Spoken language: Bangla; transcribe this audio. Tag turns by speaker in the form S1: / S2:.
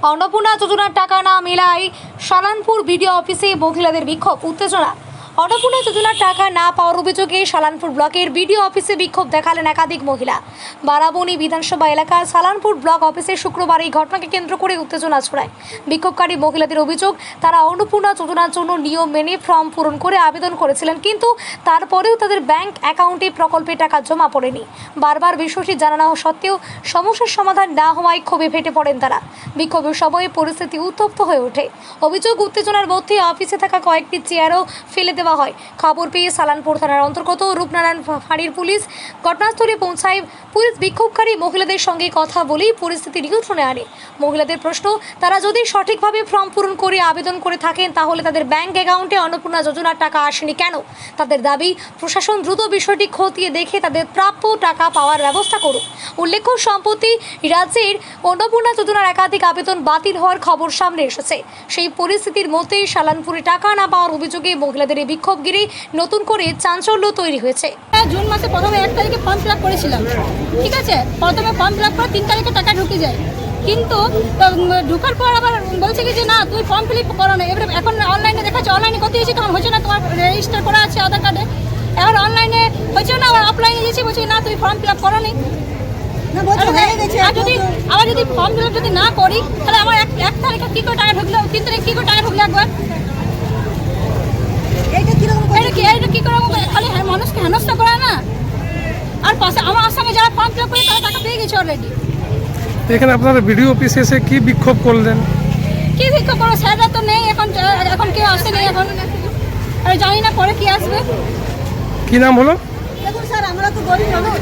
S1: অন্নপূর্ণা যোজনার টাকা না মেলায় সালানপুর বিডিও অফিসে মহিলাদের বিক্ষোভ উত্তেজনা। অন্নপূর্ণা যোজনার টাকা না পাওয়ার অভিযোগে সালানপুর ব্লকের বিডিও অফিসে বিক্ষোভ দেখালেন একাধিক মহিলা। বারাবণী বিধানসভা এলাকার সালানপুর ব্লক অফিসে শুক্রবার এই ঘটনাকে কেন্দ্র করে উত্তেজনা ছড়ায়। বিক্ষোভকারী মহিলাদের অভিযোগ, তারা অন্নপূর্ণা যোজনার জন্য নিয়ম মেনে ফর্ম পূরণ করে আবেদন করেছিলেন, কিন্তু তারপরেও তাদের ব্যাংক অ্যাকাউন্টে প্রকল্পের টাকা জমা পড়েনি। বারবার বিষয়টি জানানো সত্ত্বেও সমস্যার সমাধান না হওয়ায় ক্ষোভে ফেটে পড়েন তারা। বিক্ষোভের সময়ে পরিস্থিতি উত্তপ্ত হয়ে ওঠে। অভিযোগ, উত্তেজনার মধ্যে অফিসে থাকা কয়েকটি চেয়ারও ফেলে দেওয়া হয়। খবর পেয়ে সালানপুর থানার অন্তর্গত রূপনারায়ণ ফাঁড়ির পুলিশ ঘটনাস্থলে পৌঁছায়। পুলিশ বিক্ষোভকারী মহিলাদের সঙ্গে কথা বলেই পরিস্থিতি নিয়ন্ত্রণে আনে। মহিলাদের প্রশ্ন, তারা যদি সঠিকভাবে ফর্ম পূরণ করে আবেদন করে থাকেন তাহলে তাদের ব্যাংক অ্যাকাউন্টে অন্নপূর্ণা যোজনার টাকা আসেনি কেন? তাদের দাবি, প্রশাসন দ্রুত বিষয়টি খতিয়ে দেখে তাদের প্রাপ্য টাকা পাওয়ার ব্যবস্থা করুক। উল্লেখ্য, সম্প্রতি রাজ্যের অন্নপূর্ণা যোজনার একাধিক আবেদন বাতিল হওয়ার খবর সামনে এসেছে। সেই পরিস্থিতির মধ্যেই সালানপুরে টাকা না পাওয়ার অভিযোগে মহিলাদের এই বিক্ষোভ ঘিরে নতুন করে চাঞ্চল্য তৈরি হয়েছে।
S2: জুন মাসে প্রথমে 1 তারিখে ফর্ম ফিল আপ করেছিলাম, ঠিক আছে। প্রথমে ফর্ম ফিল আপ করে 3 তারিখে টাকা ঢুকে যায়, কিন্তু ঢুকার পর আবার বলছে কি যে না, তুই ফর্ম ফিল আপ করো না। এবারে এখন অনলাইনে দেখাচ্ছে, অনলাইনে করতে গেছি তখন হচ্ছে না, তোমার রেজিস্টার করা আছে আধার কার্ডে। এবার অনলাইনে হচ্ছে না, আবার অফলাইনে গেছি, বলছি না তুই ফর্ম ফিল আপ করো নি। আবার যদি ফর্ম ফিল আপ যদি না করি তাহলে আমার 1 তারিখে কী করে টাকা ঢুকলো, 3 তারিখে কী করে টাকা ঢুকলো একবার? এটা কি করে খালি মানুষকে হেনস্থা করে না? আর পাশে আমার সঙ্গে যারা ফর্ম ফিল আপ করে তারা টাকা পেয়ে গেছে অলরেডি।
S3: এখানে আপনারা বিডিও অফিসে এসে কি বিক্ষোভ করলেন?
S2: কি বিক্ষোভ করবো, স্যাররা তো নেই এখন কেউ আসেনি, এখন জানি না পরে কি আসবে।
S3: কি নাম হলো?
S2: দেখুন স্যার, আমরা তো গরিব মানুষ।